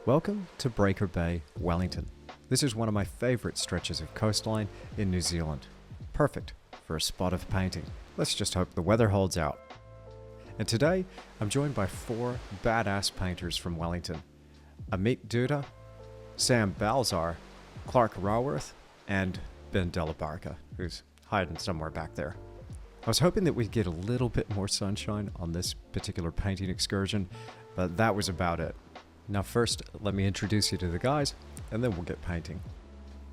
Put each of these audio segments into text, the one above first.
Welcome to Breaker Bay, Wellington. This is one of my favourite stretches of coastline in New Zealand. Perfect for a spot of painting. Let's just hope the weather holds out. And today, I'm joined by four badass painters from Wellington. Amit Dutta, Sam Balzar, Clark Roworth, and Ben Dellabarca, who's hiding somewhere back there. I was hoping that we'd get a little bit more sunshine on this particular painting excursion, but that was about it. Now first, let me introduce you to the guys, and then we'll get painting.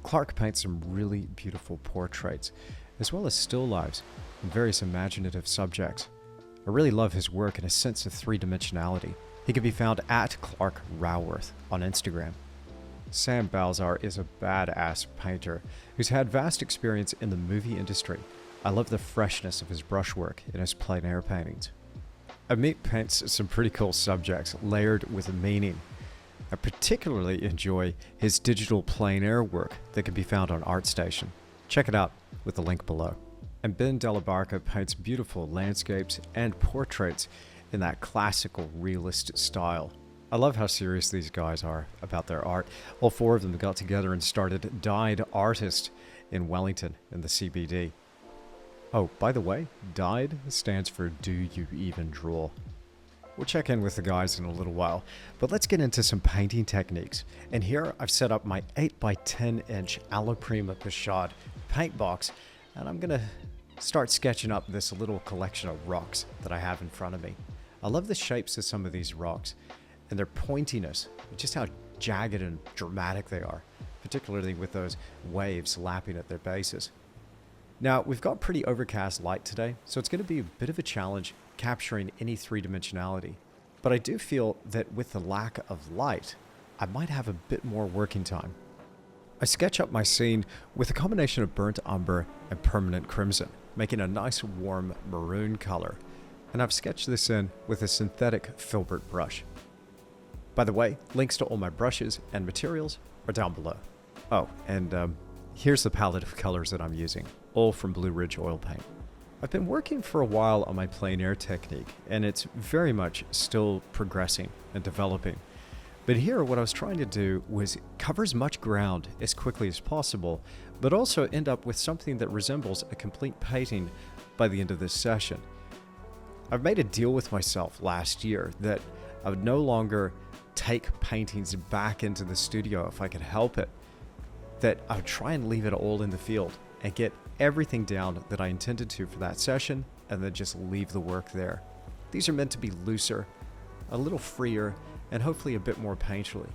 Clark paints some really beautiful portraits, as well as still lifes and various imaginative subjects. I really love his work and his sense of three-dimensionality. He can be found at Clark Roworth on Instagram. Sam Balzar is a badass painter who's had vast experience in the movie industry. I love the freshness of his brushwork in his plein air paintings. Amit paints some pretty cool subjects layered with meaning. I particularly enjoy his digital plein air work that can be found on ArtStation. Check it out with the link below. And Ben Dellabarca paints beautiful landscapes and portraits in that classical realist style. I love how serious these guys are about their art. All four of them got together and started Dyed Artist in Wellington in the CBD. Oh, by the way, Dyed stands for Do You Even Draw? We'll check in with the guys in a little while, but let's get into some painting techniques. And here I've set up my 8x10-inch Alla Prima Pochade paint box, and I'm gonna start sketching up this little collection of rocks that I have in front of me. I love the shapes of some of these rocks and their pointiness, just how jagged and dramatic they are, particularly with those waves lapping at their bases. Now, we've got pretty overcast light today, so it's going to be a bit of a challenge capturing any three-dimensionality. But I do feel that with the lack of light, I might have a bit more working time. I sketch up my scene with a combination of burnt umber and permanent crimson, making a nice warm maroon color. And I've sketched this in with a synthetic filbert brush. By the way, links to all my brushes and materials are down below. Oh, and here's the palette of colors that I'm using, all from Blue Ridge oil paint. I've been working for a while on my plein air technique, and it's very much still progressing and developing. But here, what I was trying to do was cover as much ground as quickly as possible, but also end up with something that resembles a complete painting by the end of this session. I've made a deal with myself last year that I would no longer take paintings back into the studio if I could help it, that I would try and leave it all in the field and get everything down that I intended to for that session, and then just leave the work there. These are meant to be looser, a little freer, and hopefully a bit more painterly.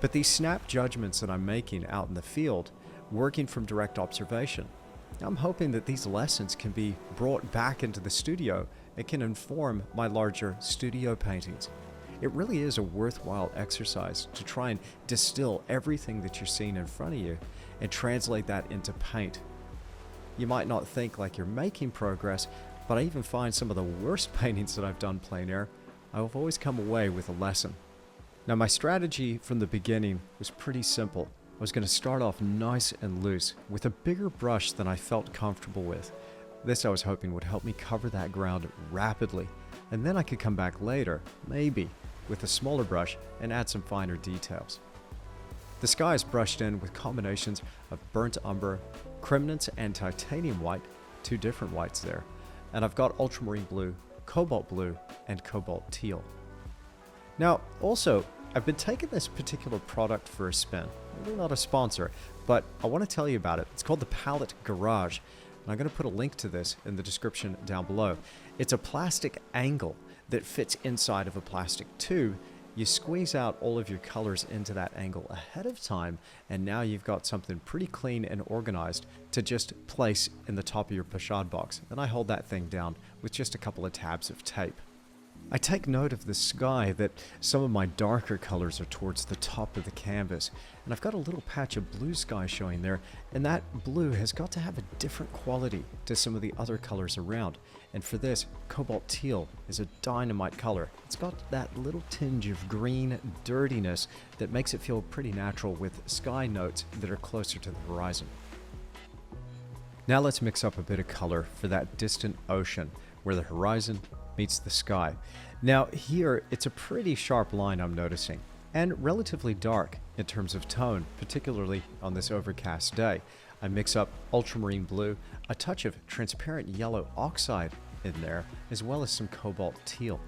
But these snap judgments that I'm making out in the field, working from direct observation, I'm hoping that these lessons can be brought back into the studio and can inform my larger studio paintings. It really is a worthwhile exercise to try and distill everything that you're seeing in front of you and translate that into paint. You might not think like you're making progress, but I even find some of the worst paintings that I've done plein air, I've always come away with a lesson. Now, my strategy from the beginning was pretty simple. I was going to start off nice and loose with a bigger brush than I felt comfortable with. This I was hoping would help me cover that ground rapidly, and then I could come back later, maybe, with a smaller brush and add some finer details. The sky is brushed in with combinations of burnt umber, crimnants, and titanium white, two different whites there, and I've got ultramarine blue, cobalt blue, and cobalt teal. Now, also, I've been taking this particular product for a spin. We're not a sponsor, but I want to tell you about it. It's called the Palette Garage, and I'm going to put a link to this in the description down below. It's a plastic angle that fits inside of a plastic tube. You squeeze out all of your colors into that angle ahead of time, and now you've got something pretty clean and organized to just place in the top of your Pochade box. And I hold that thing down with just a couple of tabs of tape. I take note of the sky, that some of my darker colors are towards the top of the canvas, and I've got a little patch of blue sky showing there, and that blue has got to have a different quality to some of the other colors around. And for this, cobalt teal is a dynamite color. It's got that little tinge of green dirtiness that makes it feel pretty natural with sky notes that are closer to the horizon. Now let's mix up a bit of color for that distant ocean where the horizon meets the sky. Now here, it's a pretty sharp line I'm noticing, and relatively dark in terms of tone, particularly on this overcast day. I mix up ultramarine blue, a touch of transparent yellow oxide in there, as well as some cobalt teal.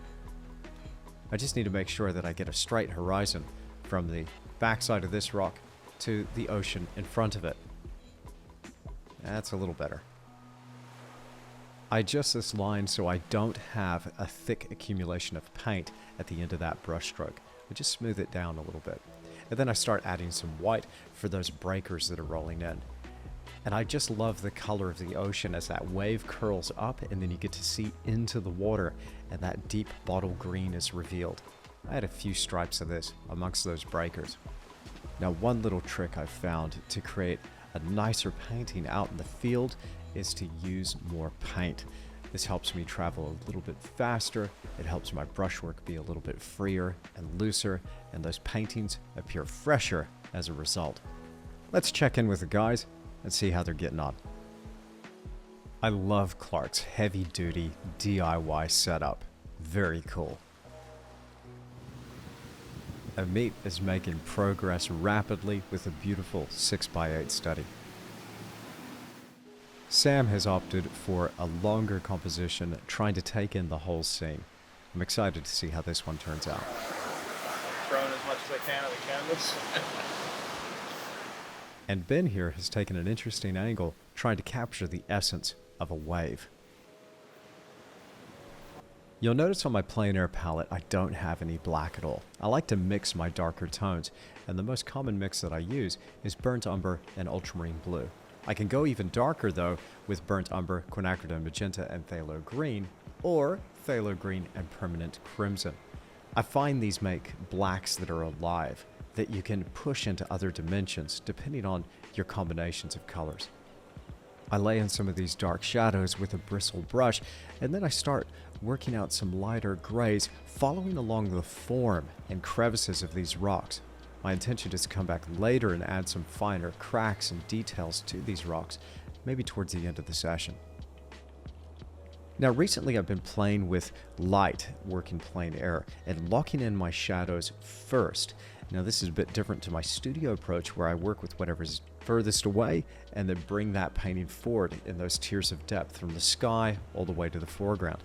I just need to make sure that I get a straight horizon from the backside of this rock to the ocean in front of it. That's a little better. I adjust this line so I don't have a thick accumulation of paint at the end of that brush stroke. I just smooth it down a little bit. And then I start adding some white for those breakers that are rolling in. And I just love the color of the ocean as that wave curls up and then you get to see into the water and that deep bottle green is revealed. I had a few stripes of this amongst those breakers. Now, one little trick I've found to create a nicer painting out in the field is to use more paint. This helps me travel a little bit faster, it helps my brushwork be a little bit freer and looser, and those paintings appear fresher as a result. Let's check in with the guys and see how they're getting on. I love Clark's heavy-duty DIY setup. Very cool. Amit is making progress rapidly with a beautiful 6x8 study. Sam has opted for a longer composition, trying to take in the whole scene. I'm excited to see how this one turns out. Throwing as much as I can on the canvas. And Ben here has taken an interesting angle, trying to capture the essence of a wave. You'll notice on my Plein Air palette I don't have any black at all. I like to mix my darker tones, and the most common mix that I use is burnt umber and ultramarine blue. I can go even darker though with burnt umber, quinacridone magenta and phthalo green, or phthalo green and permanent crimson. I find these make blacks that are alive, that you can push into other dimensions depending on your combinations of colors. I lay in some of these dark shadows with a bristle brush, and then I start working out some lighter grays, following along the form and crevices of these rocks. My intention is to come back later and add some finer cracks and details to these rocks, maybe towards the end of the session. Now recently I've been playing with light working Plein Air and locking in my shadows first. Now this is a bit different to my studio approach where I work with whatever's furthest away and then bring that painting forward in those tiers of depth from the sky all the way to the foreground.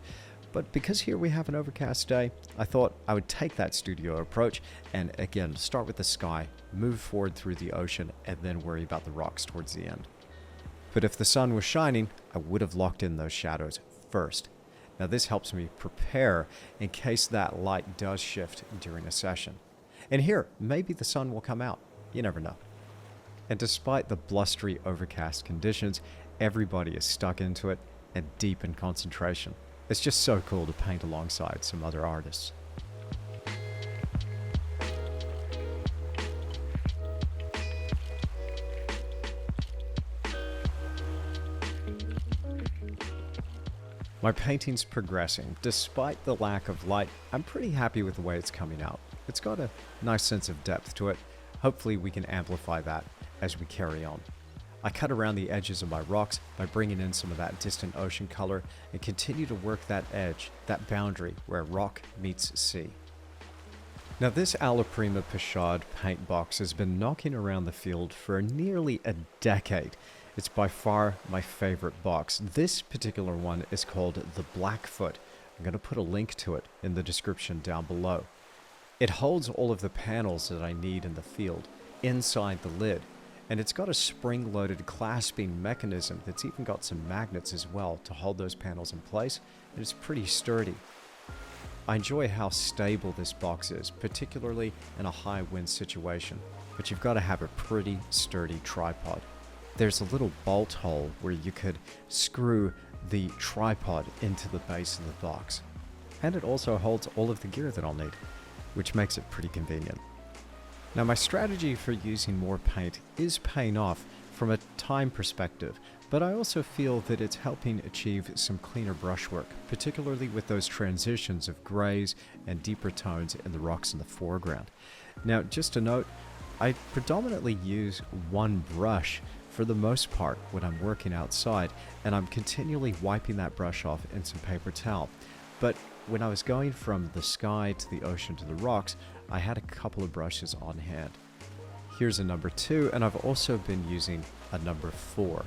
But because here we have an overcast day, I thought I would take that studio approach and again start with the sky, move forward through the ocean, and then worry about the rocks towards the end. But if the sun was shining, I would have locked in those shadows first. Now this helps me prepare in case that light does shift during a session. And here, maybe the sun will come out. You never know. And despite the blustery overcast conditions, everybody is stuck into it and deep in concentration. It's just so cool to paint alongside some other artists. My painting's progressing. Despite the lack of light, I'm pretty happy with the way it's coming out. It's got a nice sense of depth to it. Hopefully we can amplify that as we carry on. I cut around the edges of my rocks by bringing in some of that distant ocean color and continue to work that edge, that boundary where rock meets sea. Now this Alla Prima Pochade paint box has been knocking around the field for nearly a decade. It's by far my favorite box. This particular one is called the Blackfoot. I'm going to put a link to it in the description down below. It holds all of the panels that I need in the field inside the lid. And it's got a spring-loaded clasping mechanism that's even got some magnets as well to hold those panels in place, and it's pretty sturdy. I enjoy how stable this box is, particularly in a high wind situation, but you've got to have a pretty sturdy tripod. There's a little bolt hole where you could screw the tripod into the base of the box. And it also holds all of the gear that I'll need, which makes it pretty convenient. Now my strategy for using more paint is paying off from a time perspective, but I also feel that it's helping achieve some cleaner brushwork, particularly with those transitions of grays and deeper tones in the rocks in the foreground. Now just to note, I predominantly use one brush for the most part when I'm working outside, and I'm continually wiping that brush off in some paper towel. But when I was going from the sky to the ocean to the rocks, I had a couple of brushes on hand. Here's a number 2, and I've also been using a number 4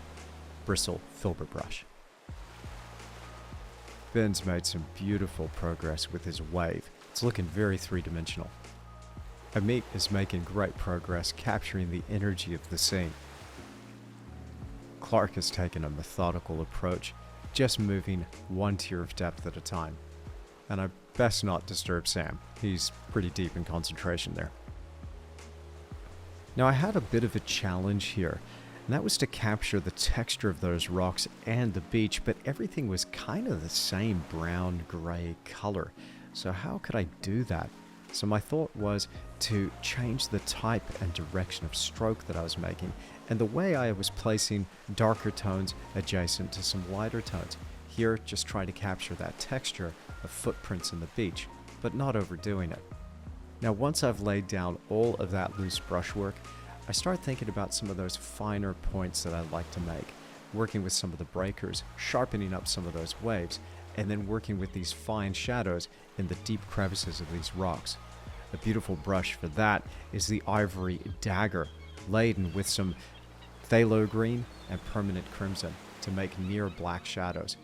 bristle filbert brush. Ben's made some beautiful progress with his wave. It's looking very three-dimensional. Amit is making great progress capturing the energy of the scene. Clark has taken a methodical approach, just moving one tier of depth at a time. And I best not disturb Sam. He's pretty deep in concentration there. Now I had a bit of a challenge here, and that was to capture the texture of those rocks and the beach, but everything was kind of the same brown-gray color. So how could I do that? So my thought was to change the type and direction of stroke that I was making, and the way I was placing darker tones adjacent to some lighter tones. Here, just try to capture that texture of footprints in the beach, but not overdoing it. Now once I've laid down all of that loose brushwork, I start thinking about some of those finer points that I like to make, working with some of the breakers, sharpening up some of those waves, and then working with these fine shadows in the deep crevices of these rocks. A beautiful brush for that is the Ivory Dagger, laden with some phthalo green and permanent crimson to make near black shadows.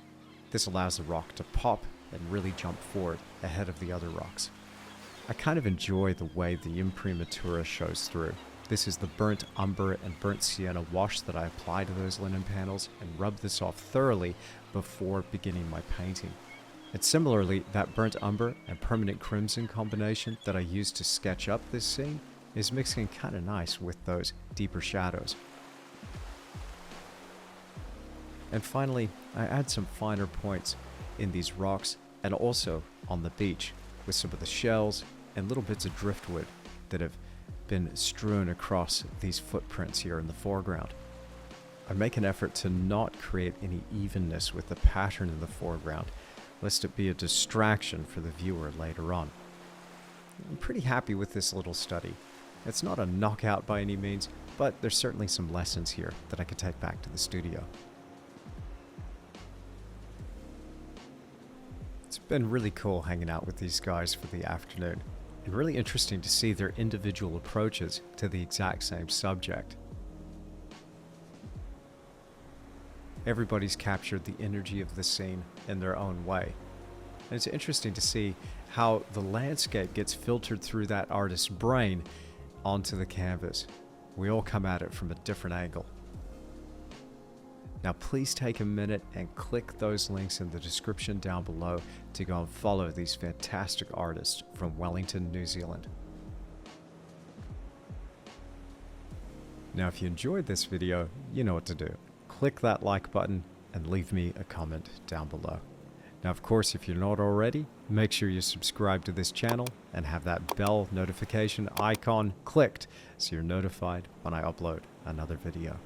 This allows the rock to pop and really jump forward ahead of the other rocks. I kind of enjoy the way the imprimatura shows through. This is the burnt umber and burnt sienna wash that I apply to those linen panels and rub this off thoroughly before beginning my painting. And similarly, that burnt umber and permanent crimson combination that I used to sketch up this scene is mixing kind of nice with those deeper shadows. And finally, I add some finer points in these rocks and also on the beach with some of the shells and little bits of driftwood that have been strewn across these footprints here in the foreground. I make an effort to not create any evenness with the pattern in the foreground, lest it be a distraction for the viewer later on. I'm pretty happy with this little study. It's not a knockout by any means, but there's certainly some lessons here that I could take back to the studio. It's been really cool hanging out with these guys for the afternoon, and really interesting to see their individual approaches to the exact same subject. Everybody's captured the energy of the scene in their own way. And it's interesting to see how the landscape gets filtered through that artist's brain onto the canvas. We all come at it from a different angle. Now please take a minute and click those links in the description down below to go and follow these fantastic artists from Wellington, New Zealand. Now if you enjoyed this video, you know what to do. Click that like button and leave me a comment down below. Now of course, if you're not already, make sure you subscribe to this channel and have that bell notification icon clicked so you're notified when I upload another video.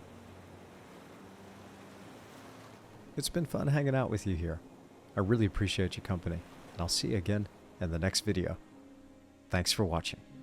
It's been fun hanging out with you here. I really appreciate your company, and I'll see you again in the next video. Thanks for watching.